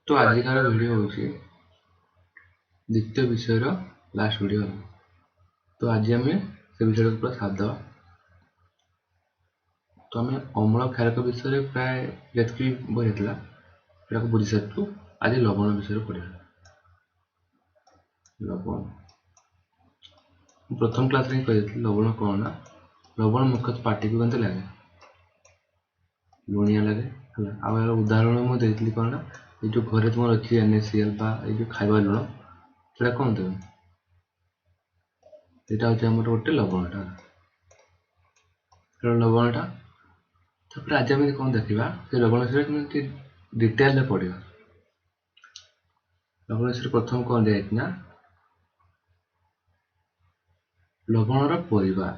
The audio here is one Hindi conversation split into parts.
तो आजिकार वीडियो हूँ द्वितीय विषय लास्ट वीडियो। तो आज आम से विषय को पूरा साथ देवा। तो आम अम्ल क्षारक विषय प्राय जी बही था बुझी सारू। आज लवण विषय पढ़ा। लवण प्रथम क्लास रे कही लवण कौन ना लवण मुख्यतः पार्टी को केमती लगे लुणिया लगे है। उदाहरण मुझे कौन ना ये जो घरे तुम अच्छी NaCl जो खाଇବା लुण से कौन देवे यहाँ हूँ गोटे लवणटा लवणटा। आज आम कौन देखा से लवण विषय डिटेल पढ़ा। लवण विषय प्रथम कौन दिखाई लवणर परिवार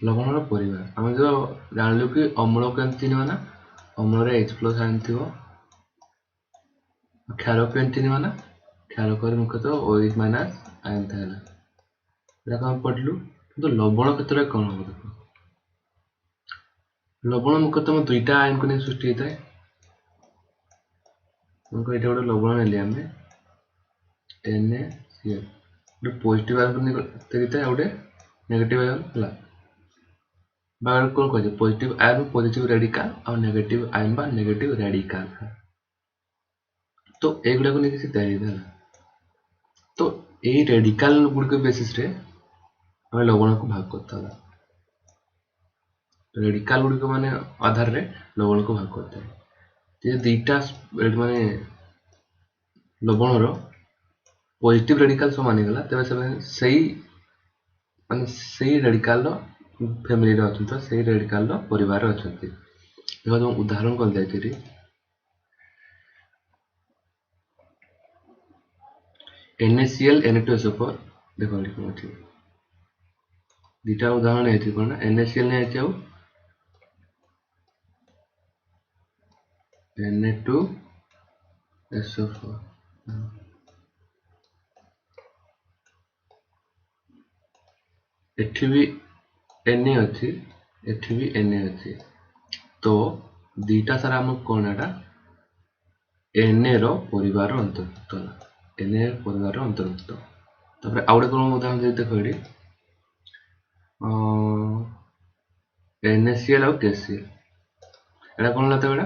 लवणर परिवार आम जो जानलु कि अम्ल केमती चिन्ह ना अम्ल H+ आयन थी क्षारक केमती चिन्ह ना क्षारक मुख्यतः OH- आयन था आम पढ़लु। तो लवण क्षेत्र में कौन हम देख लवण मुख्यतः दुईटा आयन को नहीं सृष्टि होता है। ये गोटे लवण ने आम NaCl गोटे पॉजिटिव आयन को गोटे नेगेटिव आयन है कौन कहे पॉजिटिव आयन पॉजिटिव रेडिकल और नेगेटिव आयन बा नेगेटिव रेडिकल। तो एगुड़ा को लेकिन तैयारी तो यही रेडिकल गुड़िक बेसिस रे हमें लवण को भाग करता है। रेडिकल गुड़िक माने आधार रे लवण को भाग करता है। दीटा माने लवणर पॉजिटिव रेडिकल सब मानिगला तेज से रेडिकल फैमिली अच्छा से रेडिकल परिवार अच्छा। देखो उदाहरण कल जाइए NaCl Na2SO4 देखो दुटा उदाहरण है कौन ना NaCl नहीं आउ Na2SO4 एठी भी Na अच्छी एठी भी Na अच्छी। तो दीटा सारा आम कौन एटा Na रो परिवार अंतर्भुक्त Na परिवार अंतर्भुक्त। तापर आउ गोटे कौन उदाहरण दे देखो ये NaCl और KCl एटा कौन लाता एटा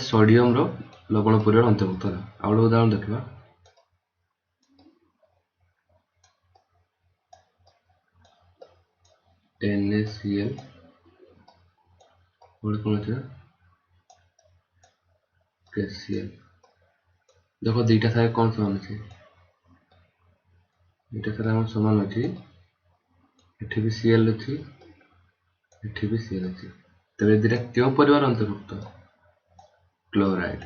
सोडियम रो लवण परिवार अंतर्भुक्त। आउ गोटे उदाहरण देखा NaCl गोटे कौन अच्छे KCl। देखो दीटा सारे कौन समान अच्छे दीटा सारे आम समान अच्छी एठी भी Cl अच्छी एठी भी Cl अच्छी। तेरे दीटा क्यों परिवार अंतर्भुक्त क्लोराइड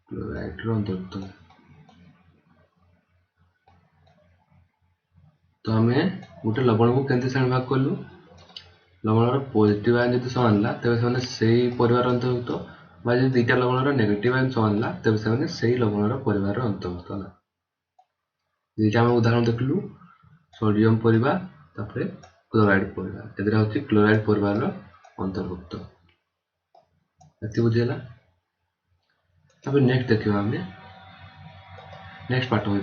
क्लोराइड रो अंतर्भुक्त। तो आम गोटे लवण को केमती श्रेणी भाग कलु लवणर पॉजिटिव आयन जो समान तेज से परिवार अंतर्भुक्त जो दीटा लवणर नेगेटिव आयन समान तेज से लवणर परिवार अंतर्भुक्त। दीटा आम उदाहरण देखलु सोडियम परिवार तापर क्लोराइड परिवार एदरा हूँ क्लोराइड परिवार अंतर्भुक्त ये बुझीगला। तब नेक्स्ट देखा आम नेक्स्ट पार्ट हूँ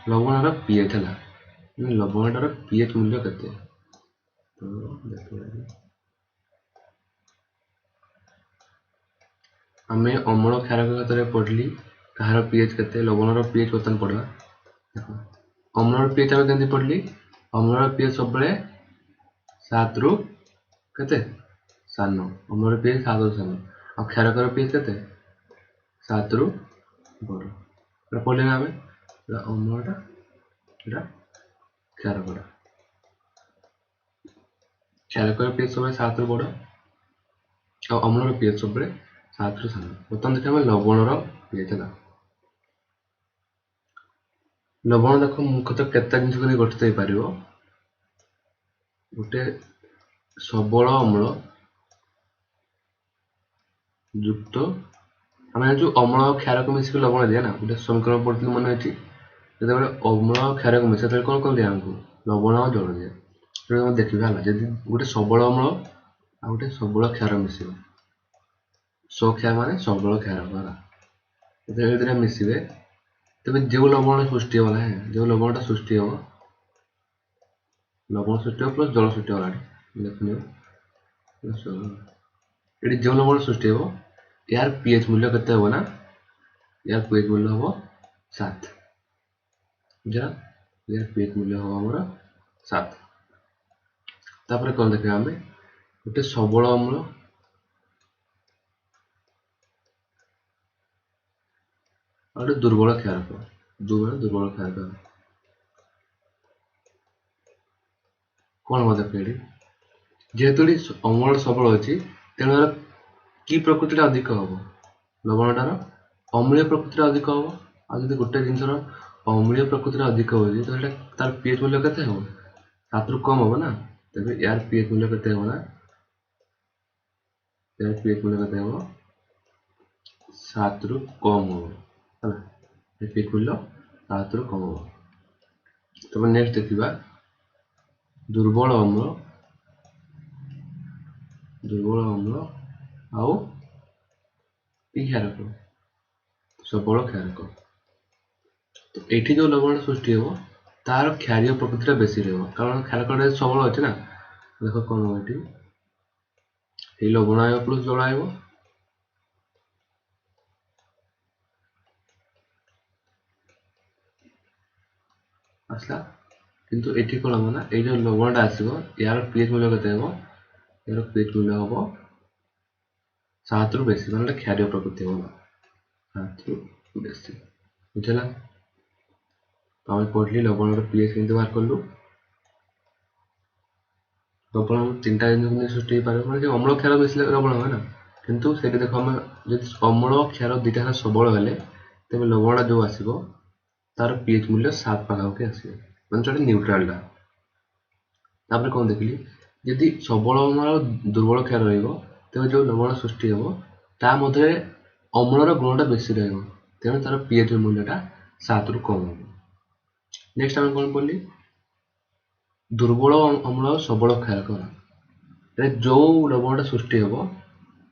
लवणर पीएच है लवणटार पीएच मूल्य केते। आम अम्ल क्षारक क्षेत्र में पढ़ली कहार पीएच केते लवणर पीएच बर्तन पढ़ा। अम्लर पीएच आम केमती पढ़ली अम्लर पीएच सब 7 रु केते सान अम्लर पीएच 7 रु सान और क्षारकर पीएच केते 7 रु बड़ पढ़ले आम अम्लटा क्षारकटा क्षारकर पीएच सब 7 रु बड़ और अम्लर पीएच सब 7 रु सान। बर्तमान देखा लवणर पीएच है लवण देख मुख्यतः केते जिनस को गठित हो पार गोटे सबल अम्ल युक्त आम जो अम्ल क्षारक मिसिक लवण दिए ना गोटे समीकरण पढ़ती मन अच्छी जो अम्ल क्षारक मिसे कौन कौन दिया आमको लवण और जल दिए देखा जब गोटे सबल अम्ल आ गोटे सबल क्षार मिसिब स्वक्षार मान सबल क्षार मिसवे तेज जो लवण सृष्टि होगा जो लवणटा सृष्टि हम लवण सृष्टि प्लस जल सृष्टि होगा देखो ये जो लवण सृष्टि हम यार पीएच मूल्य केते हो ना यार पीएच मूल्य हम 7 बुझा यार पीएच मूल्य हम आमर 7 तापर कौन देखा आम गोटे सबल अम्ल और दुर्बल क्षारक दुर्बल क्षारक कौन हम देख जेहेतु अम्ल सबल अच्छी तेणु कि प्रकृति अधिक हम लवणटार अम्लीय प्रकृति अधिक हम आज गोटे जिनसर अम्लीय प्रकृति अधिक हो तो तार पीएच मूल्य के हम 7 रु कम हम ना तेज यार पीएच मूल्य के हम ना यार पीएच मूल्य के हम 7 रु कम हम पीएच मूल्य 7 रु कम हम तब नेक्स्ट देखा दुर्बल अम्ल आउ क्षारक सबल क्षारक तो ये जो लवण सृष्टि हम तार क्षारीय प्रकृति बेसी रहा कारण क्षारक सबल अच्छे ना देख कौन ये लवण आय प्लस जल आय आसला किंतु ये कौन हम ना ये जो लवणटा आसो यार पीएच मूल्य के हम यार पीएच मूल्य हम 7 रु बेसी माने क्षारीय प्रकृति हम 7 रु बेसी बुझला तो आम पढ़ली लवण पीएच के बाहर कलु लवण 3टा जिन सृष्टि हो पारे माने अम्ल क्षार मिसले लवण है ना किंतु से देख आम जो अम्ल क्षार दुईटा सबल हेले तेज लवण जो आसो तार पीएच मूल्य 7 पाखापाखि आस माने न्यूट्रालटा तापर कौन देखिली यदि सबल अम्ल दुर्बल क्षार तेज जो लवण सृष्टि हम ता मध्य अम्लर गुणटा बेसी तेणु तार पीएच मूल्यटा 7 रु कम हम नेक्स्ट आम कौन पढ़ली दुर्बल अम्ल सबल क्षारक जो लवणटा सृष्टि हम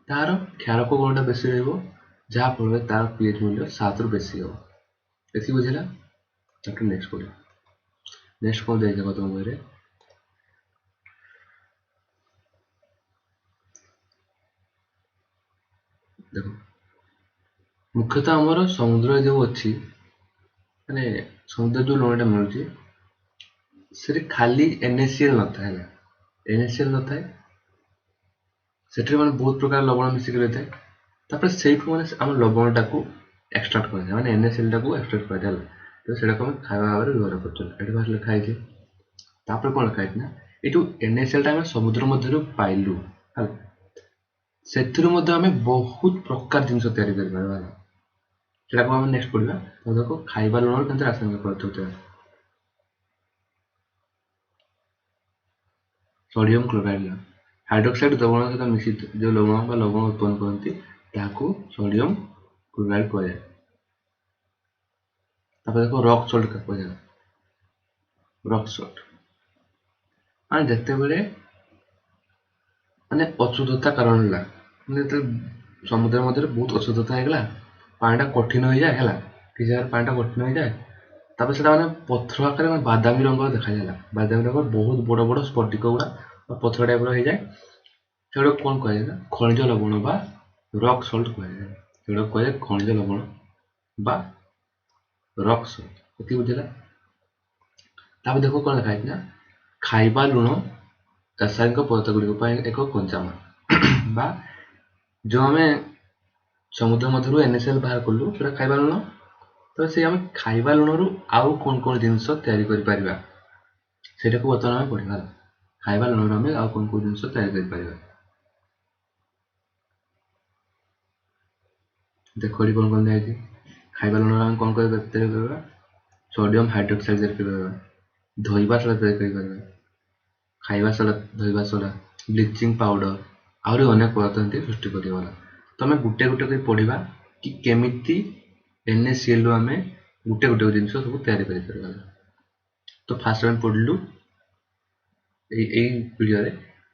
तार क्षारक गुणटा बेसी रहा तार पीएच मूल्य 7 रु बेसी हम ये बुझेगा तापर नेक्स्ट पढ़ा नेक्स्ट कौन देख तुम बहरे देखो मुख्यतः आमर समुद्र जो अच्छी माने समुद्र जो लवणटा मिलूँ से खाली NaCl न था NaCl न था से बहुत प्रकार लवण मिसिक रही है से आम लवणटा को एक्सट्राक्ट कर माने NaCl को एक्सट्राक्ट कर तो से खावा भाव में व्यवहार कर लिखाई कौन लिखाई ना ये जो NaCl आम समुद्र मध्य पाइलु से बहुत प्रकार जिन आम नेक्स्ट पढ़ा तो देखो खाइबा लुण के रासायनिक पदार्थ सोडियम क्लोराइड हाइड्रोक्साइड द्रवण सहित मिश्रित जो लवण लवण उत्पन्न करती सोडियम क्लोराइड कह देखो रॉक सॉल्ट क्या कह रॉक सॉल्ट हाँ जिते बड़े माने अशुद्धता कारण समुद्र मध्य बहुत अशुद्धता होगा पानीटा कठिन हो जाए कि जगह पानीटा कठिन हो जाए तापर से पथर आकार में बादामी रंग देखा जाला बादामी रंग बहुत बड़ बड़ स्फटिक गुड़ा पथर टाइप हो जाए से कौन कह खनिज लवण बा रॉक सॉल्ट कह खनिज लवण बा रॉक सॉल्ट ये बुझेगा तापर देखो कौन लिखाई ना खाइबा लुण रासायनिक पदार्थ गुड़िक एक कंचामाल बा जो आम समुद्र मध्य NaCl बाहर कलु से खाइबा लुण तो से आम खाइबा लुण आउ कौन कौन जिनस तैयारी कर पारिबा सेटा को बर्तमान आम पढ़ा खाइबा लुण आम आउ कौन कौन जिनस तैयारी कर पारिबा देखो कौन कौन दिखाई खाइबा लुण आम कौन कर तैयारी करबा सोडियम हाइड्रोक्साइड तैयारी करबा धोइबा सोडा तैयारी कर पारिबा खाइबा सोडा धोइबा सोडा ब्लीचिंग पाउडर आहरी अनेक पदार्थ सृष्टि करवाला तो आम गोटे गोटे कर पढ़ा कि केमिति NaCl आम गोटे गोटे जिन सब तैयारी कर तो फास्ट आम पढ़लु এই ଭିଡ଼ିଓରେ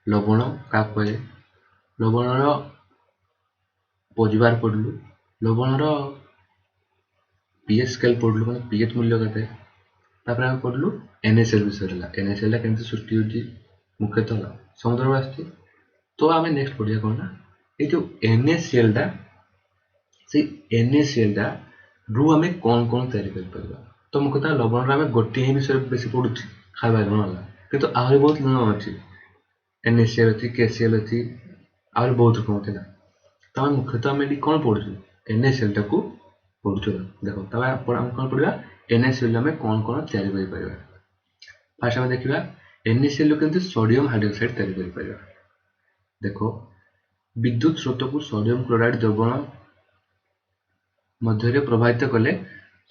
ଲବଣ କାହାକୁ କୁହାଯାଏ, ଲବଣର ପରିବାର ପଢ଼ିଲୁ, ଲବଣର pH ସ୍କେଲ୍ ପଢ଼ିଲୁ, ମାନେ pH ମୂଲ୍ୟ କେତେ। ତାପରେ ଆମେ ପଢ଼ିଲୁ NaCl ବିଷୟରେ ହେଲା, NaCl ଟା କେମିତି ସୃଷ୍ଟି ହେଉଛି, ମୁଖ୍ୟତଃ ସମୁଦ୍ରରୁ ଆସିଛି। ତ ଆମେ ନେକ୍ସଟ ପଢ଼ିବା କ'ଣ ନା, ଏଇ ଯେଉଁ NaCl ଟା, ସେଇ NaCl ଟା ରୁ ଆମେ କ'ଣ କ'ଣ ତିଆରି କରିପାରିବା। ତ ମୁଖ୍ୟତଃ ଲବଣରେ ଆମେ ଗୋଟିଏ ହିଁ ବିଷୟରେ ବେଶୀ ପଢ଼ୁଛି, ଖାଇବା ଲୁଣ ହେଲା, କିନ୍ତୁ ଆହୁରି ବହୁତ ଲୁଣ ଅଛି, NaCl ଅଛି, KCl ଅଛି, ଆହୁରି ବହୁତ ରକମ ଥିଲା। ତ ଆମେ ମୁଖ୍ୟତଃ ଆମେ ଏଠି କ'ଣ ପଢ଼ୁଛୁ, NaCl ଟାକୁ ପଢ଼ୁଛୁ। ଦେଖ ତାପରେ ଆମେ କ'ଣ ପଢ଼ିବା, NaCl ଆମେ କ'ଣ କ'ଣ ତିଆରି କରିପାରିବା। ଫାର୍ଷ୍ଟ ଆମେ ଦେଖିବା NaCl କେମିତି ସୋଡ଼ିୟମ ହାଇଡ୍ରୋକ୍ସାଇଡ୍ ତିଆରି କରିପାରିବା। ଦେଖ ବିଦ୍ୟୁତ ସ୍ରୋତକୁ ସୋଡ଼ିୟମ କ୍ଲୋରାଇଡ୍ ଦ୍ରବଣ ମଧ୍ୟରେ ପ୍ରବାହିତ କଲେ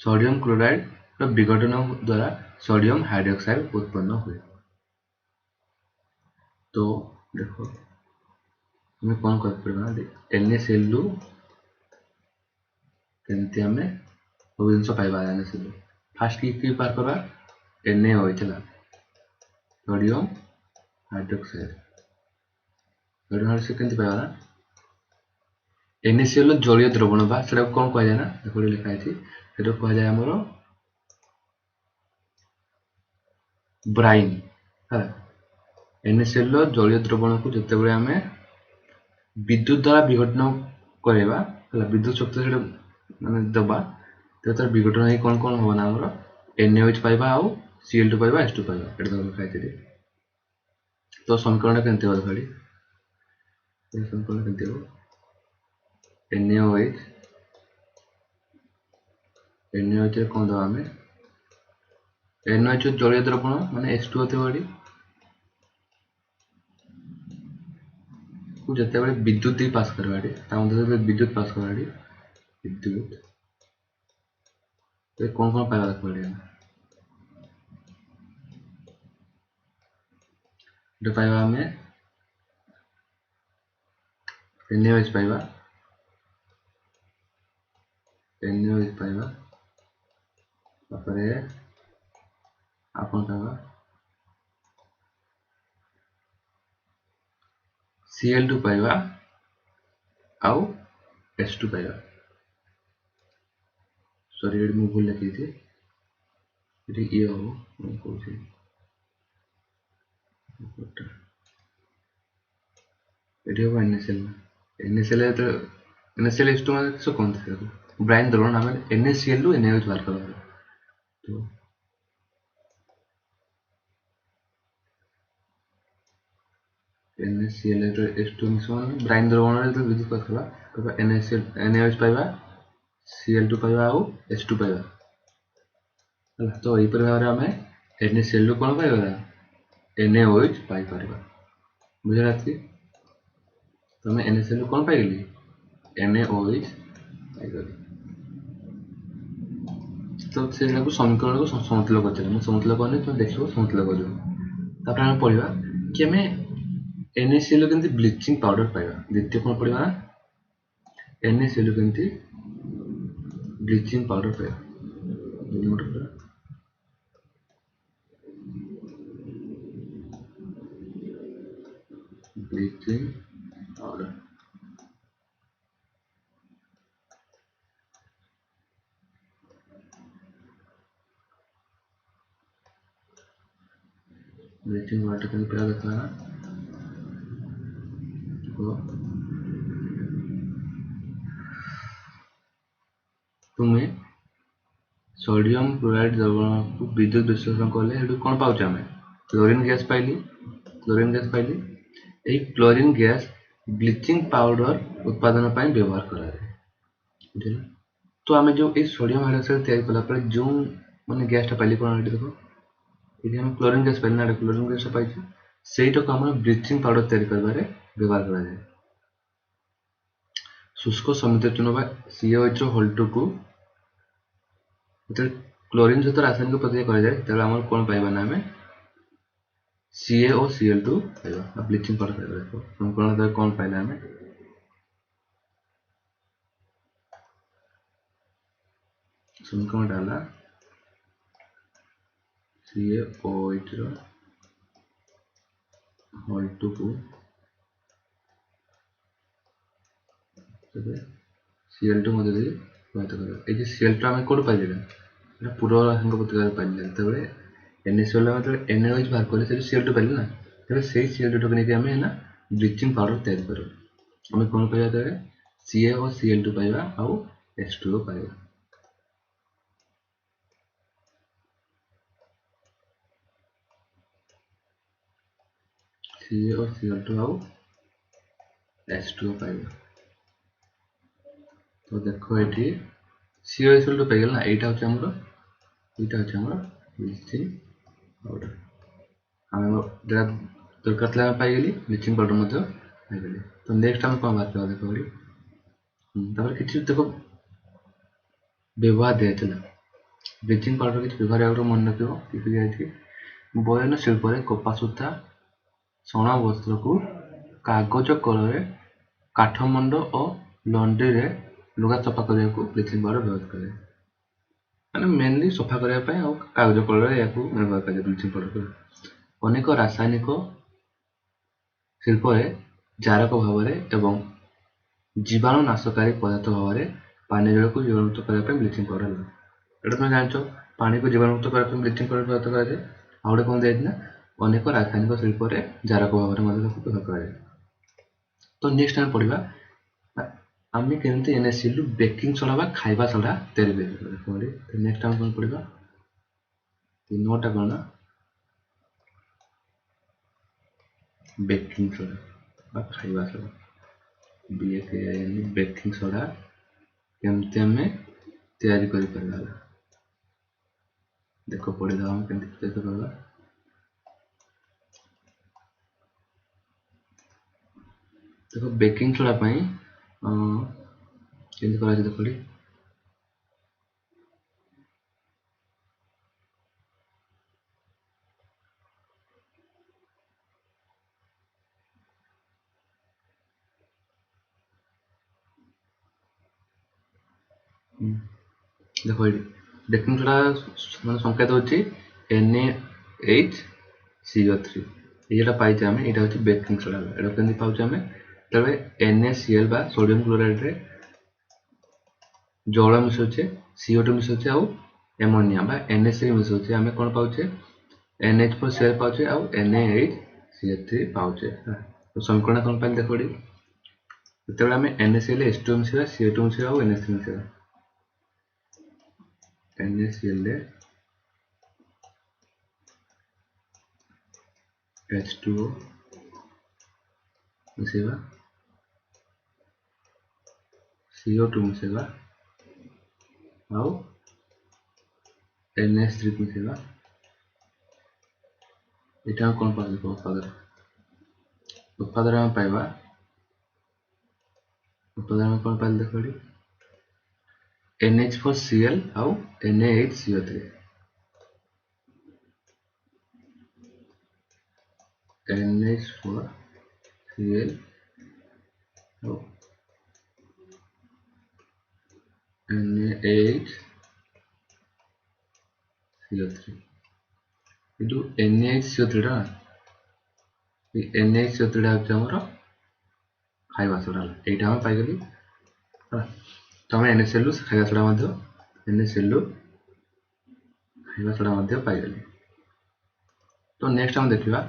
ସୋଡ଼ିୟମ କ୍ଲୋରାଇଡ୍ର ବିଘଟନ ଦ୍ୱାରା ସୋଡ଼ିୟମ ହାଇଡ୍ରୋକ୍ସାଇଡ୍ ଉତ୍ପନ୍ନ ହୁଏ। ତ ଦେଖ ଆମେ କ'ଣ କରିପାରିବା, NaCl ରୁ କେମିତି ଆମେ ସବୁ ଜିନିଷ ପାଇବା। NaCl ଫାର୍ଷ୍ଟ କି ବାହାର କରିବା, NaOH ହେଲା, ସୋଡ଼ିୟମ ହାଇଡ୍ରୋକ୍ସାଇଡ୍। ସୋଡ଼ିୟମ ହାଇଡ୍ରୋକ୍ସାଇଡ୍ କେମିତି ପାଇବା ନା, NaCl ଜଳୀୟ ଦ୍ରବଣ ବା ସେଟାକୁ କ'ଣ କୁହାଯାଏ ନା, ଦେଖ ଲେଖା ହେଇଛି, ସେଟାକୁ କୁହାଯାଏ ଆମର ବ୍ରାଇନ୍ ହେଲା। NaCl ଜଳୀୟ ଦ୍ରବଣକୁ ଯେତେବେଳେ ଆମେ ବିଦ୍ୟୁତ ଦ୍ୱାରା ବିଘଟନ କରିବା ହେଲା, ବିଦ୍ୟୁତ ଶକ୍ତି ସେଟା ମାନେ ଦେବା, ତେବେ ତାର ବିଘଟନ ହେଇ କ'ଣ କ'ଣ ହେବ ନା, ଆମର NaOH ପାଇବା ଆଉ Cl2 ପାଇବା, H2 ପାଇବା। ଏଇଟା ତ ଲେଖା ହେଇଛି। ତ ସମୀକରଣଟା କେମିତି ହେବ, ଦେଖ ସମୀକରଣ କେମିତି ହେବ, NaOH ରେ କ'ଣ ଦେବା ଆମେ, NaOH ଜଳୀୟ ଦ୍ରବଣ ମାନେ H2O ଥିବ ଏଠି, ଯେତେବେଳେ ବିଦ୍ୟୁତ ଦେଇ ପାସ୍ କରିବା ଏଠି, ତା ମଧ୍ୟରେ ବିଦ୍ୟୁତ ପାସ୍ କରିବା ଏଠି, ବିଦ୍ୟୁତ କ'ଣ କ'ଣ ପାଇବା ଦେଖ ଏଠି ପାଇବା ଆମେ NaOH ପାଇବା, ତାପରେ ଆଉ କ'ଣ ପାଇବା, Cl2 ପାଇବା ଆଉ H2 ପାଇବା। ସରି ଏଠି ମୁଁ ଭୁଲ ଲେଖିଛି, ଏଠି ଇଏ ହେବ, ମୁଁ କହୁଛି ଏଠି ହେବ NaCl। NaCl H2 ମାନେ କିସ କହନ୍ତି, ବ୍ରାଇନ୍ ଦ୍ରବଣ। ଆମେ NaCl ରୁ NaOH ବାହାର କରିବା। ତ NaCl H2 ମିଶ୍ରଣ ବ୍ରାଇନ୍ ଦ୍ରବଣରେ ଯେତେବେଳେ ବିଦ୍ୟୁତ ପାସ୍ କରିବା, NaOH ପାଇବା, Cl2 ପାଇବା ଆଉ H2 ପାଇବା ହେଲା। ତ ଏହିପରି ଭାବରେ ଆମେ NaCl ରୁ କ'ଣ ପାଇବା, NaOH ପାଇପାରିବା। ବୁଝିଲା କି? ତ ଆମେ NaCl ରୁ କ'ଣ ପାଇଗଲି, NaOH ପାଇଗଲି। ତ ସେଇଟାକୁ ସମୀକରଣକୁ ସମତୁଲ କରିଦେଲେ, ମୁଁ ସମତୁଲ କରିନି, ତୁମେ ଦେଖିବ ସମତୁଲ କରିବ। ତାପରେ ଆମେ ପଢ଼ିବା କି ଆମେ NaCl ରୁ କେମିତି ବ୍ଲିଚିଂ ପାଉଡର ପାଇବା। ଦ୍ୱିତୀୟ କ'ଣ ପଢ଼ିବା ନା, NaCl ରୁ କେମିତି ବ୍ଲିଚିଂ ପାଉଡର ପାଇବା। ବ୍ଲିଚିଂ ପାଉଡର କେମିତି ପାଇବା ଦେଖ ନା, ତୁମେ सोडियम क्लोराइड द्रवण को विद्युत विश्लेषण कले कौन पाचे आम क्लोरीन गैस पाइली यही क्लोरीन गैस ब्लीचिंग पाउडर उत्पादन पर व्यवहार करा बुझे। तो आम जो ये सोडियम हाइड्रोक्साइड तैयारी कला जो मैंने गैसटा पाइली कौन ये देखो ये आम क्लोरीन गैस पाइल ना क्लोरीन गैस पाई से आम ब्लीचिंग पाउडर तैयारी कर व्यवहार करा शुष्क समित चून COH होल्टू को क्लोरीन सहित रासायनिक प्रतिक्रिया करा जाए तब आम कौन पाइबा ना आम CaOCl2 पाइबा ब्लीचिंग पाउडर पाइबा। समीकरण कौन पाइला आम समीकरण डाला CaOH Cl2 को Cl2 मध्य देई प्रभावित करिबा। ए जे Cl2 आमे कोड पाइलेला एटा पूर्व रासायनिक प्रतिक्रिया पाइले तबे NaCl मतलब NaOH बाहर करले से Cl2 पाइले ना तबे सेही Cl2 को नेके आमे ना ब्लीचिंग पाउडर तैयार करू। आमे कोन पाइबा तबे Ca और Cl2 पाइबा आउ H2O पाइबा। Ca और Cl2 आउ H2O पाइबा। तो देखो एठी CaCl2 पाइगल ना एटा होचे हमरो ब्लीचिंग पाउडर। आमे जेटा दरकार थला पाइगली ब्लीचिंग पाउडर मध्य पाइगली। तो नेक्स्ट आमे कोन बात करबा देखो तापर किछि देखो व्यवहार देथिला ब्लीचिंग पाउडर किछि व्यवहार आउर मन रखिबो कि जायछि बयन शिल्प रे कपा सूता सोना वस्त्र को कागज कलरे काठमंड और लंड्री रे लुगा सफा करिया को ब्लीचिंग पाउडर व्यवहार करे माने मेनली सफा करिया पय आ कागज कलरे याकू व्यवहार करे ब्लीचिंग पाउडर अनेक रासायनिक शिल्प रे जारक भाव एवं जीवाणु नाशकारी पदार्थ भाव पानी जल को जीवाणुमुक्त करने ब्लीचिंग पाउडर एटा तुम जान पानी को जीवाणुमुक्त करने ब्लीचिंग पाउडर व्यवहार कराए आउटे कौन दिया अनेक रासायनिक शिल्प रे जारक भाव व्यवहार कराए। तो नेक्स्ट आम पढ़ा आम केमती NaCl बेकिंग सोडा बा खाइबा सोडा तैयारी करिबा। नेक्स्ट आम कौन पढ़ा 3टा कौन बेकिंग सोडा बा खाइबा सोडा बेकिंग सोडा केमती आम तैयारी करि परबा। देखो पढ़ी दवा केमती तैयारी करबा। देखो बेकिंग सोडा पई केमती करा देखो देखो बेकिंग सोडा माने संकेत होची NaHCO3 एटा पाइछ आमे एटा होची बेकिंग सोडा एटा केमती पाउछ आमे तबे NaCl बा सोडियम क्लोराइड रे जल मिसोचे CO2 मिसोचे आउ एमोनिया बा NaCl मिसोचे आमे कोन पाउचे NH4Cl पाउचे आउ NaHCO3 पाउचे। तो समीकरण कोन पाइल देखोडी तबे आमे NaCl H2O Misbah CO2 Misbah आउ NaCl Misbah NaCl H2O मिसेबा CO2 मिसेबा आउ NH3 मिसेबा एटा कोन पाइल उत्पादन हम पाइबा उत्पादन कोन पाइल देखोडी NH4Cl आउ NaHCO3 NH4Cl आउ NaHCO3 इटू NaHCO3 रा NaHCO3 रा हमर खाइबा सोडा एटा हम पाइगली तो हम NaCl खाइबा सोडा मध्य NaCl खाइबा सोडा मध्य पाइगली। तो नेक्स्ट हम देखिबा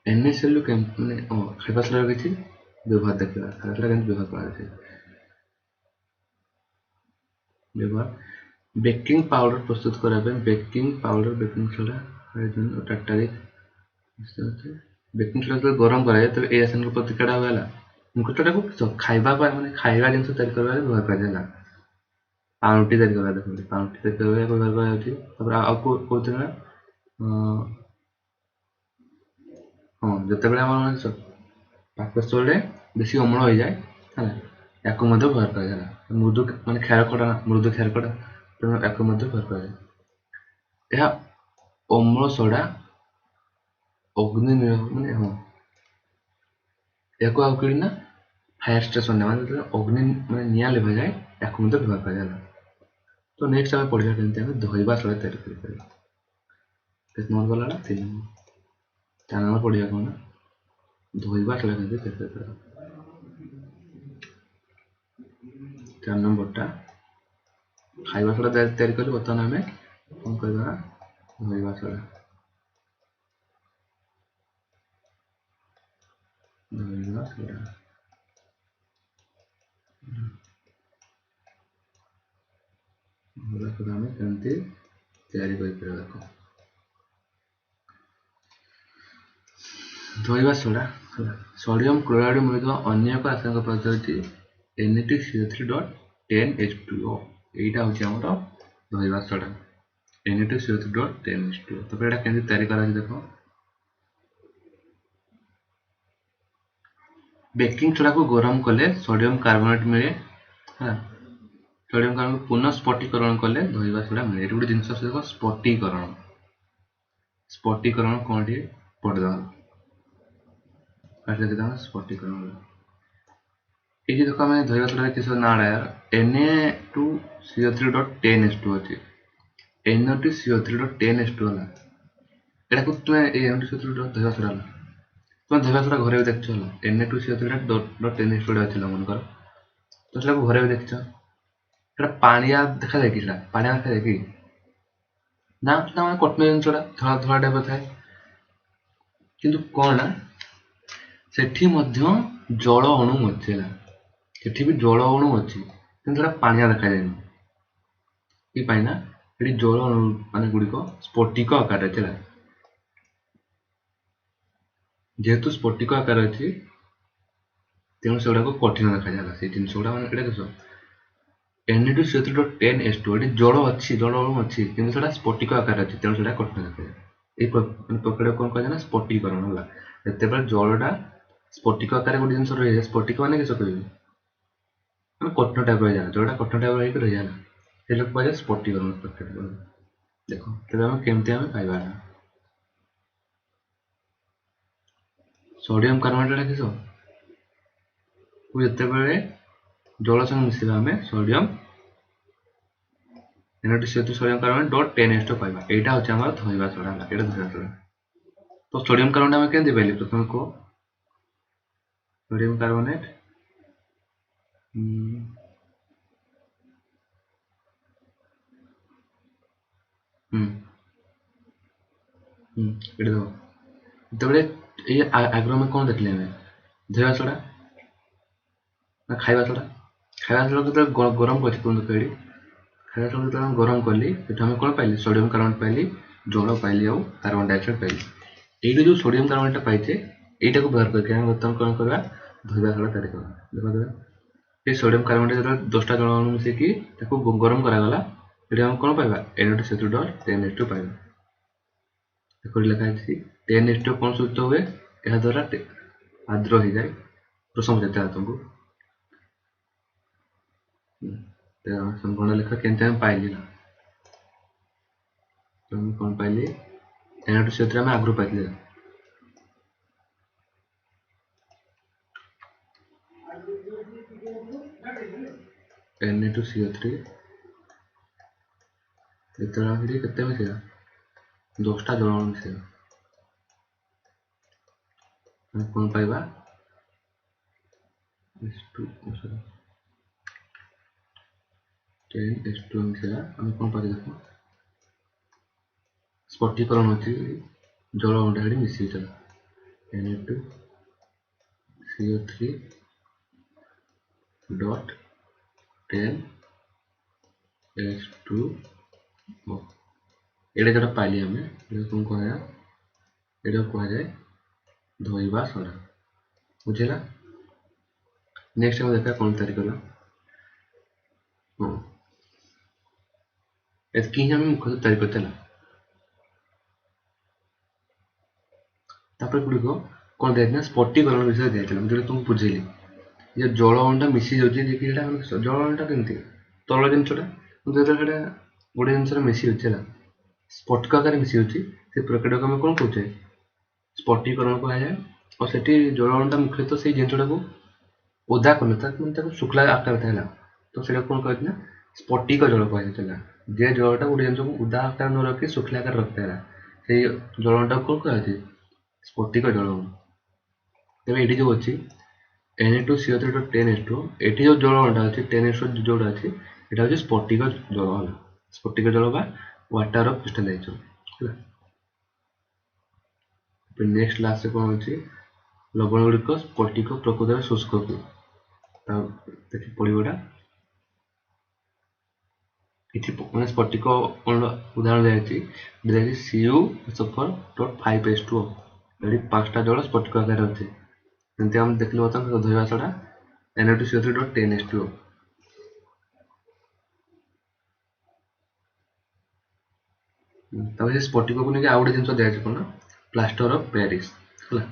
NaCl के माने खाइबा सोडा किछि व्यवहार देखिबा खाइबा सोडा केमति व्यवहार करा छै व्यवहार बेकिंग पाउडर प्रस्तुत करा पे baking powder baking soda hydrogen और टार्टारिक बेकिंग सोडा तो गरम कराए तो ए रासायनिक प्रतिक्रिया होला मुखटटा को खाइबा माने खाइबा जिंस तैयार करबा व्यवहार करा जाला पाउटी तैयार करबा देखो पाउटी तैयार करबा व्यवहार करा होची तब आ को तना हां जते बेला हमर माने पाकस्थल रे बेसी अम्ल हो जाए हला याको मध्य व्यवहार करा जाला मृदु माने क्षार कड़ा मृदु क्षार कड़ा तो याको मध्य व्यवहार करा जाला या अम्ल सोडा अग्नि माने हां याको आउ किना फायर स्टेशन माने अग्नि माने निया लेबा जाए याको मध्य व्यवहार करा जाला। तो नेक्स्ट हम पढ़िया केमते हम धोइबा सोडा तैयार करि परबा। किस नंबर गलाडा 3 नंबर 4 नंबर पढ़िया कोन धोइबा सोडा केमती तैयारी करा 4 नंबरटा खाइबा सोडा तैयारी कले बर्तमान आम कौन करवा धोइबा सोडा धोइबा सोडा धोइबा सोडा आम केमती तैयारी कर देखो धोइबा सोडा सोडियम क्लोराइड मिलुवा अन्य एक रासायनिक पदार्थ होची Na2CO3.10H2O एटा होची हमर धोइबा सोडा Na2CO3.10H2O तो एटा केमती तैयारी करा देखो बेकिंग सोडा को गरम कले सोडियम कार्बोनेट मिले हां सोडियम कार्बोनेट पुनः स्फटिकरण कले धोइबा सोडा मिले एटा गुडी जिंस देखो स्फटिकरण कोन टी पडदा काट देता हूं स्फटिकरण ये देखो हमें धोइबा सोडा किस नाम आया Na2CO3.10H2 अछि Na2CO3.10H2 होला एटा को तुम Na2CO3 धोइबा सोडा तुम धोइबा सोडा घरे देखछ होला Na2CO3.10H2 अछि मन कर तो सेटा घरे देखछ एटा पानिया देखा जाय कि सेटा पानिया देखा जाय कि ना ना कटन जिनसटा धला धला टाइप थाए किंतु कोन ना सेठी मध्य जल अणु अछि ला सेठी भी जल अणु अछि किंतु सेटा पानिया देखा जाय कि पाइना एठी जल अणु माने गुडी को स्फटिक आकार अछि ला जेहेतु स्फटिक आकार अछि तेणु सेगुडा को कठिन देखा जाला से जिनसटा माने एटा किसो Na2CO3.10H2 एठी जल अछि जल अणु अछि किंतु सेटा स्फटिक आकार अछि तेणु सेटा कठिन देखा जाय ए प्रक्रिया कोन कहै ना स्फटिकरण होला एते पर जलटा स्फटिक आकार गुडी जिनस रहे स्फटिक माने किसो कहबे माने कठिन टाइप रह जाला जलटा कठिन टाइप रह के रह जाला से लोग कहै स्फटिकरण प्रक्रिया देखो तबे हम केमते हम पाइबा सोडियम कार्बोनेट किसो को जते बेले जल संग मिसिबा हमें sodium Na2CO3 sodium carbonate dot 10H2 पाइबा एटा होचे हमर धोइबा सोडा एटा धोइबा सोडा तो सोडियम कार्बोनेट हम केमते पाइली प्रथम को सोडियम कार्बोनेट एटा दो तबले ए आग्रो में कोन देखले हमें धोइबा सोडा ना खाइबा सोडा तो गरम करछि तुम कहली खाइबा सोडा तो हम गरम करली एटा हम कोन पाइली सोडियम कार्बोनेट पाइली जल पाइली और कार्बन डाइऑक्साइड पाइली एटा जो सोडियम कार्बोनेट पाइछे एटा को व्यवहार करके हम बर्तन कोन करबा धोइबा सोडा तैयारी करबा देखो ये सोडियम कार्बोनेट जब 10टा जल अणु मिसे की ताको गरम करा गला एटा हम कोन पाइबा Na2CO3.10H2 पाइबा देखो लिखा है 10H2 कोन सूत्र हुए एहा द्वारा आद्र हो जाए प्रथम देता है तुमको तो संपूर्ण लेखा केनते हम पाइली ना तो हम कोन पाइली Na2CO3 हम आग्रो पाइली Na2CO3 इतना फिर कितने में सेगा 10टा जल अणु मिसेगा हम कोन पाइबा H2 10H2 मिसेगा हम कोन पाइ देखो स्फटिकरण अछि जल अणु हेडी मिसि चला Na2CO3.10H2 एटा जरा पाइली हमें एटा कोन कहया एटा कहा जाए धोइबा सोडा बुझेला नेक्स्ट हम देखा कोन तैयारी करला हां एतकी हम मुख्य तैयारी करतेला तापर गुडी को कोन देखना स्फटिकरण विषय देतला जे तुम बुझेली ये जल अणुटा मिसि जाउची जे कि एटा जल अणुटा केमती तळ जिनसटा जेटा एटा गुडी जिनसरा मिसि होचेला स्फटिक आकार मिसि होची से प्रक्रिया को हम कोन कहउचे स्फटिकरण को आया और सेठी जल अणुटा मुख्यतः से जिनसटा को ओदा करनता मतलब ताको शुक्ला आकार थाला तो सेटा कोन कहतना स्फटिक जल कहैतला जे जलटा गुडी जिनस को ओदा आकार न रखि शुक्ला आकार रखतेला से जल अणुटा को कहते स्फटिक जल अणु तेज ये जो अच्छी Na2CO3.10H2 एटी जो जल अणुटा अच्छी 10H2 जोड़ा अच्छी এটা হচ্ছে স্ফটিক জল হল স্ফটিক জল বা ওয়াটার অফ ক্রিস্টালাইজেশন হল নেক্সট লাস্ট কোন হচ্ছে লবণ গুড়িক স্ফটিক প্রকৃତରେ শুষ্ক কি তা দেখি পড়িবটা এটি মানে স্ফটিক উদাহରଣ দিয়েছি দিয়েছি Cu(SO4.5H2O এটি 5টা জল স্ফটিক আকারে আছে যেমন আমি ଦେଖିଲୁ ବର୍ତ୍ତମାନ ଧୋଇବା ସୋଡ଼ା Na2CO3.10H2O ତାପରେ ସେ ସ୍ଫଟିକକୁ ନେଇକି ଆଉ ଗୋଟେ ଜିନିଷ ଦିଆଯାଇଛି କ'ଣ ନା ପ୍ଲାଷ୍ଟର ଅଫ ପ୍ୟାରିସ୍ ହେଲା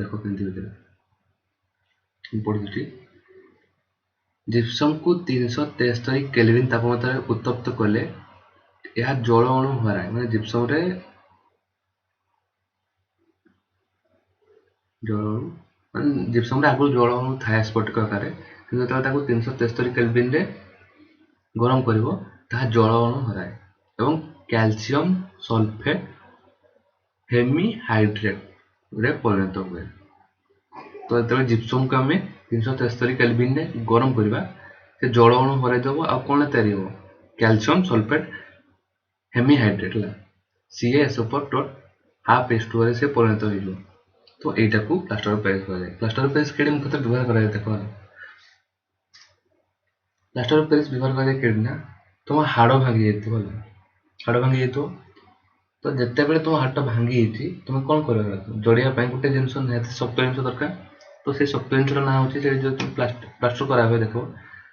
ଦେଖ କେମିତି ଭିତରେ ମୁଁ ପଢୁଛି ଜିପ୍ସମକୁ 373 କେଲଭିନ ତାପମାତ୍ରାରେ ଉତ୍ତପ୍ତ କଲେ ଏହା ଜଳ ଅଣୁ ହରାଏ ମାନେ ଜିପ୍ସମରେ ଜଳ ଅଣୁ ମାନେ ଜିପ୍ସମରେ ଆଗରୁ ଜଳ ଅଣୁ ଥାଏ ସ୍ଫଟିକ ଆକାରରେ କିନ୍ତୁ ଯେତେବେଳେ ତାକୁ 373 କେଲଭିନରେ ଗରମ କରିବ ତାହା ଜଳ ଅଣୁ ହରାଏ ଏବଂ କ୍ୟାଲସିୟମ ସଲଫେଟ ହେମିହାଇଡ୍ରେଟରେ ପରିଣତ ହୁଏ ତ ଯେତେବେଳେ ଜିପ୍ସମକୁ ଆମେ 373 କେଲଭିନରେ ଗରମ କରିବା ସେ ଜଳ ଅଣୁ ହରାଇ ଦେବ ଆଉ କ'ଣ ତିଆରି ହେବ କ୍ୟାଲସିୟମ ସଲଫେଟ ହେମିହାଇଡ୍ରେଟ ହେଲା CaSO4.5H2O ରେ ସେ ପରିଣତ ହୋଇଯିବ ତ ଏଇଟାକୁ ପ୍ଲାଷ୍ଟର ଅଫ ପ୍ୟାରିସ୍ କୁହାଯାଏ ପ୍ଲାଷ୍ଟର ଅଫ ପ୍ୟାରିସ୍ କେଡେ ମୁଖ୍ୟତଃ ବ୍ୟବହାର କରାଯାଏ ଦେଖ ପ୍ଲାଷ୍ଟର ଅଫ ପ୍ୟାରିସ୍ ବ୍ୟବହାର କରାଯାଏ କେଡେ ନା ତୁମ ହାଡ଼ ଭାଙ୍ଗି ଯାଇଥିବ ହେଲା ହାଡ଼ ଭାଙ୍ଗି ଯାଇଥିବ ତ ଯେତେବେଳେ ତୁମ ହାଡ଼ ଭାଙ୍ଗି ଯାଇଛି ତୁମେ କ'ଣ କରିବ ଜଡ଼ିବା ପାଇଁ ଗୋଟେ ଜିନିଷ ନିହାତି ଶକ୍ତ ଜିନିଷ ଦରକାର ତ ସେଇ ଶକ୍ତ ଜିନିଷର ନାଁ ହେଉଛି ସେଠି ଯେଉଁ ପ୍ଲାଷ୍ଟର କରା ହୁଏ ଦେଖ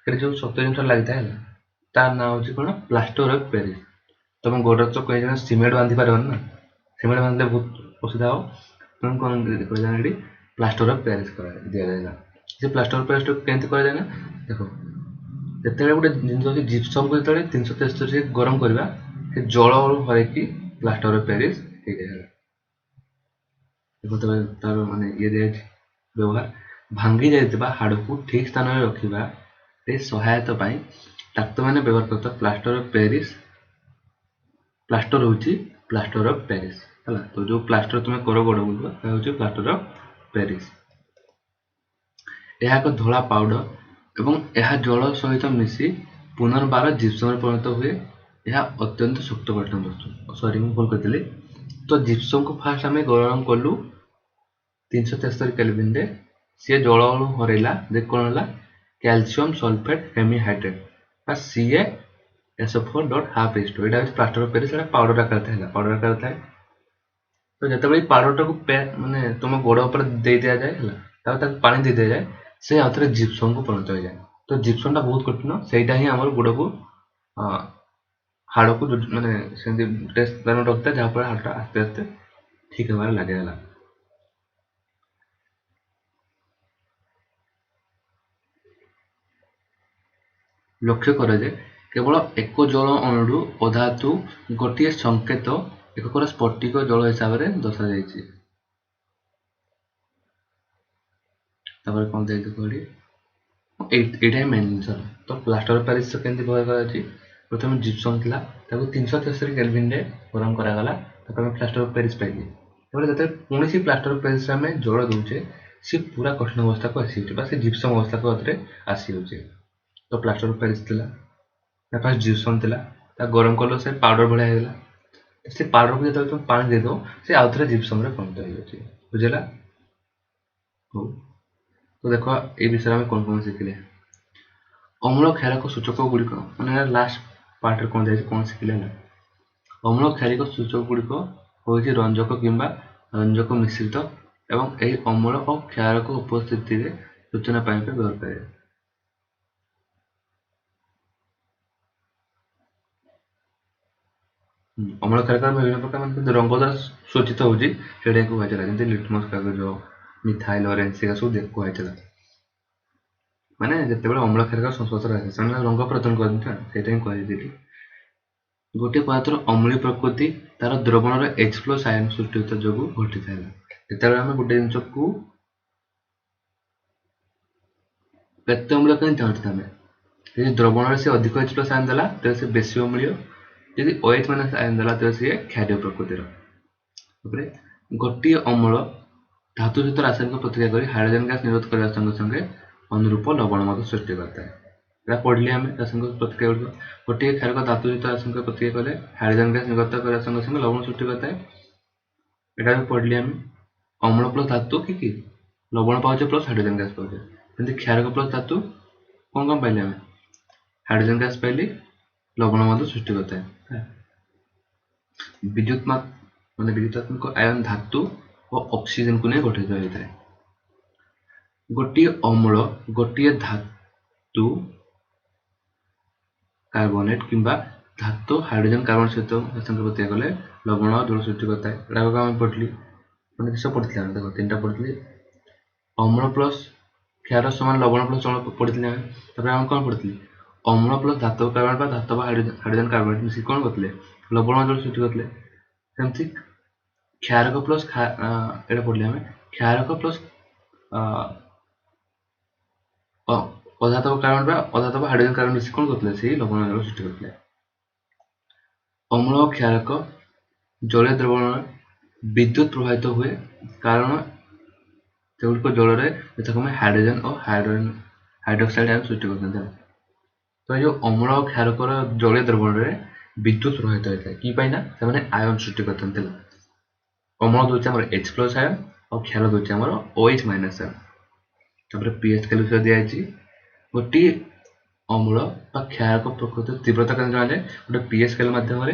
ସେଠି ଯେଉଁ ଶକ୍ତ ଜିନିଷ ଲାଗିଥାଏ ହେଲା ତାର ନାଁ ହେଉଛି କ'ଣ ପ୍ଲାଷ୍ଟର ଅଫ ପ୍ୟାରିସ୍ तुम गोड़ तो कहीं सीमेंट बांधि पार ना सीमेंट बांधले बहुत असुविधा हो तुम कौन कहना प्लास्टर अफ प्यारिस दि जाए से प्लास्टर अफ प्यारिस केमती कर जाए ना देख जिते गोटे जिन जिप्सम को जो 373 गरम करवा से जल हरकी प्लास्टर अफ प्यारिस हो जाए देखो तार माने ये व्यवहार भांगी जाइए हाड़ को ठीक स्थान में रखा सहायता डाक्तर मैंने व्यवहार करता प्लास्टर अफ प्यारिस प्लास्टर होची प्लास्टर अफ प्यारिस है तो जो प्लास्टर तुम्हें कर गोड़ बोल प्लास्टर अफ प्यारिस यह एक धला पाउडर एवं यह जल सहित मिसी पुनर्बार जिप्सम परिणत हुए यह अत्यंत शक्त कठिन वस्तु सॉरी मैं भूल कहती तो जिप्सम को फास्ट आम गरम कलु 373 केल्विन रे सी जल अणु हरैला देख कौन है कैल्शियम सल्फेट हेमिहाइड्रेट CaSO4.5H2 এটা হচ্ছে প্লাস্টার অফ প্যারিস এটা পাউডার আকারে থাকে পাউডার আকারে থাকে তো যেତେବେଳେ পাউডারটাକୁ মানে ତୁମ ଗୋଡ଼ ଉପରେ ଦେଇ ଦିଆଯାଏ ହେଲା ତାପରେ ତାକୁ ପାଣି ଦେଇ ଦିଆଯାଏ ସେ ଆଉଥରେ ଜିପ୍ସମକୁ ପରିଣତ ହୋଇଯାଏ ତ ଜିପ୍ସମଟା ବହୁତ କଠିନ ସେଇଟା ହିଁ ଆମର ଗୋଡ଼କୁ ହାଡ଼କୁ ମାନେ ସେମିତି ଗୋଟେ ସ୍ଥାନ ରଖିଥାଏ ଯାହାଫଳରେ ହାଡ଼ଟା ଆସ୍ତେ ଆସ୍ତେ ଠିକ୍ ହେବାରେ ଲାଗେ ହେଲା ଲକ୍ଷ୍ୟ କର ଯେ केवल एक जल अणु अधातु गोटे संकेत एक स्फटिक जल हिसाब से दर्शा कौन देखिए मेन जिन तो प्लास्टर अफ प्यारिस केमती व्यवहार कर प्रथम जिप्सम था 373 केल्विन गरम करागला प्लास्टर अफ प्यारिस पाइले जो पुणी से प्लास्टर अफ प्यारिस आम जल दौचे सी पूरा कठिन अवस्था को आसी से जिप्सम अवस्था को आसी तो प्लास्टर अफ प्यारिस थी फास्ट जिप्सम थी गरम कल से पाउडर भाया होगा से पाउडर को जो तुम पानी दे दो से आउ थे जिप्सम परिणत हो बुझेगा हो तो देख ये विषय में कौन कौन शिखिले अम्ल क्षारक सूचक गुड़िक मैंने लास्ट पार्ट कौन जाए कौन शिखिले ना अम्ल क्षारिक सूचक गुड़िक हूँ रंजक किंबा रंजक मिश्रित एवं यही अम्ल और क्षारक उपस्थिति सूचना पाइप व्यवहार करे अम्ल क्षारक विभिन्न प्रकार रंग द्वारा सूचित होती जमी लिटमस कागज मिथाइल ऑरेंज से सब कहला माने जिते अम्ल क्षारक संस्पर्श आसे रंग प्रदान करते गोटे पदार्थ अम्लीय प्रकृति तार द्रवण H+ आयन सृष्टि जो घटी था जो आम गोटे जिन को अम्ल कहीं चाहते आम द्रवण से अधिक H+ आयन देला तो से बेसी अम्लीय यदि OH- आयन देला तो सी क्षारीय प्रकृतिर गोटे अम्ल धातु सहित रासायनिक प्रतिक्रिया करी हाइड्रोजन गैस निर्गत करने संगे संगे अनुरूप लवण मत सृष्टि करता है। এটা पढ़ली आम रासायनिक प्रतिक्रिया गुड़िक गोटे क्षारक धातु सहित रासायनिक प्रतिक्रिया कले हाइड्रोजन गैस निर्गत करने संगे संगे लवण सृष्टि करता है। এটা भी पढ़ली आम अम्ल प्लस धातु कि लवण पाचे प्लस हाइड्रोजन गैस पाचे जमी क्षारक प्लस धातु कौन कौन पाइले आम हाइड्रोजन गैस पाइली लवण मत सृष्टि करता है। विद्युत मान विद्युतात्मक आयन धातु और ऑक्सीजन को नहीं गठित होता है। गोटे अम्ल गोटे धातु कार्बोनेट किंबा धातु हाइड्रोजन कार्बन सहित रासायनिक प्रतिक्रिया कले लवण और जल सृष्टि करता है। एटा आम पढ़ली मैंने किस पढ़ी देखो तीन टा पढ़ी अम्ल प्लस क्षार समान लवण प्लस जल पढ़ी आम कौन पढ़ी अम्ल प्लस धातु कार्बन धातु हाइड्रोजन कार्बोनेट मिसी कौन करते लवण जल सृष्टि करते सेमती क्षारक प्लस एटा पढ़ली आम क्षारक प्लस अधातव कार्बन अधातव हाइड्रोजन कार्बन मिसी कौन करते से लवण जल सृष्टि करते। अम्ल और क्षारक जलीय द्रवण विद्युत प्रवाहित हुए कारण सेगुड़िक जल में हाइड्रोजन और हाइड्रोक्साइड आयन सृष्टि करते हैं। तो ये अम्ल और क्षारकर जलीय द्रवण में विद्युत प्रवाहित होता है कि आयन सृष्टि करते हैं। अम्ल दूसरे आम H प्लस आयन और क्षार दूसरे आम OH minus ion. PH scale विषय दिखाई गोटे अम्ल क्षारक प्रकृति तीव्रता के जाने गोटे पीएच स्केल मध्यम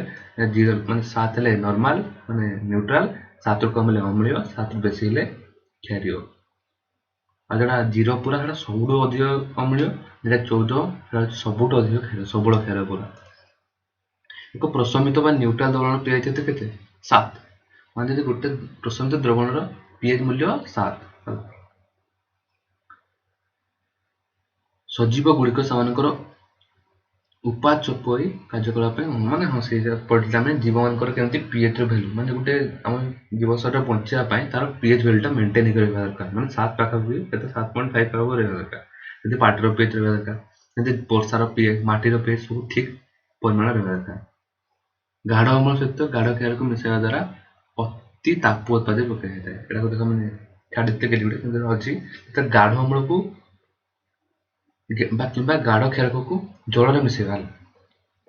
जीरो मान 7 नॉर्मल माने न्यूट्रल 7 रु कम अम्लीय 7 रु बेसी क्षारीय और जोड़ा जीरो पूरा सब अधिक अम्लीय जो 14 सबुठ अधिक क्षार सबल क्षार पूरा एक प्रशमित न्यूट्रल द्रवण पीएच के 7 मान गोटे प्रशमित द्रवण पीएच मूल्य 7 सजीव गुड़िक से उपाच परी कार्यकलाप माने हाँ से पढ़ा मैंने जीव मानकर केमती पीएच वैल्यू माने गोटे आम जीव शरीर बचापी तार पीएच वैल्यूटा मेंटेन हो दरकार माने 7 पाखापी 7.5 पाख रहा दरकार जब पार्टर पीएच रहा दरकार जब वर्षार पीएच माटीर पीएच सब ठीक परिमाण रहा दरकार। गाढ़ अम्ल सहित गाढ़ क्षार को मिसाइवा द्वारा अति ताप उत्पाद पकाई जाए यहाँ देख मैंने छाड़ी गुटे अच्छी गाढ़ अम्ल को कि गाढ़ क्षारक को जल मिसेगा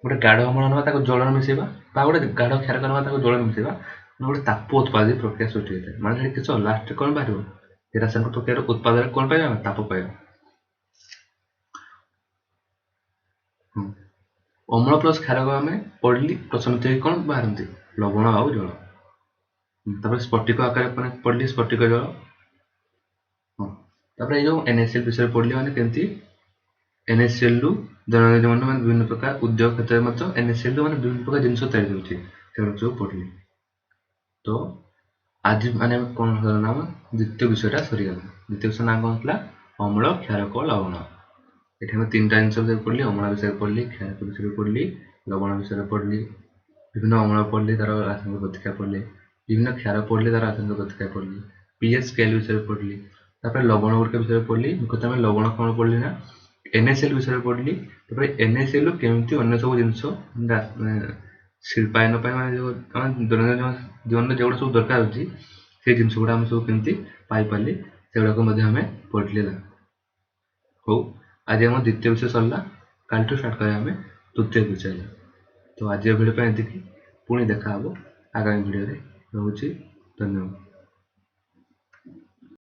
गोटे गाढ़ अम्ल ना जल मिसेवा गोटे गाढ़ क्षारक ना जल मिसेवा गोटे ताप उत्पाद प्रक्रिया सृष्टि होता है माने किस लास्ट कौन बाहर रासायनिक प्रक्रिया उत्पादन कौन पाइबा ताप पाइबा। अम्ल प्लस क्षारक आम पढ़ली प्रशमित कौन बाहर लवण आउ जल स्फटिक आकार पढ़ली स्फटिक जल हाँ ये NaCl विषय पढ़ली मैंने केमती NaCl दैनिक जीवन में विभिन्न प्रकार उद्योग क्षेत्र में NaCl मैंने विभिन्न प्रकार जिनस तैयारी होती पढ़ली। तो आज माने कौन नाम द्वितीय विषयटा सरीगला द्वितीय विषय नाम कौन था अम्ल क्षारक लवण ये आम 3टा जिन विषय पढ़ली अम्ल विषय पढ़ली क्षारक विषय पढ़ली लवण विषय पढ़ली विभिन्न अम्ल पढ़ली तार रासायनिक प्रतिक्रिया पढ़ली विभिन्न क्षार पढ़ली तार रासायनिक प्रतिक्रिया पढ़ली पीएच स्केल विषय पढ़ली लवण गुड़िक विषय पढ़ली मुख्यतः लवण कौन पढ़ली ना NaCl विषय पढ़ली NaCl केमती अन्य सब जिन शिल्पायन दैनिक जीवन जो सब दरकार अच्छी से जिन गुड़ा आम सब केमती पाइपारे से गुड़ाक पढ़ले। हो आज आम द्वितीय विषय सरला कल स्टार्ट करें तृतीय विषय। तो आज भिडियो ये पुणी देखा आगामी भिडियो रोचे धन्यवाद।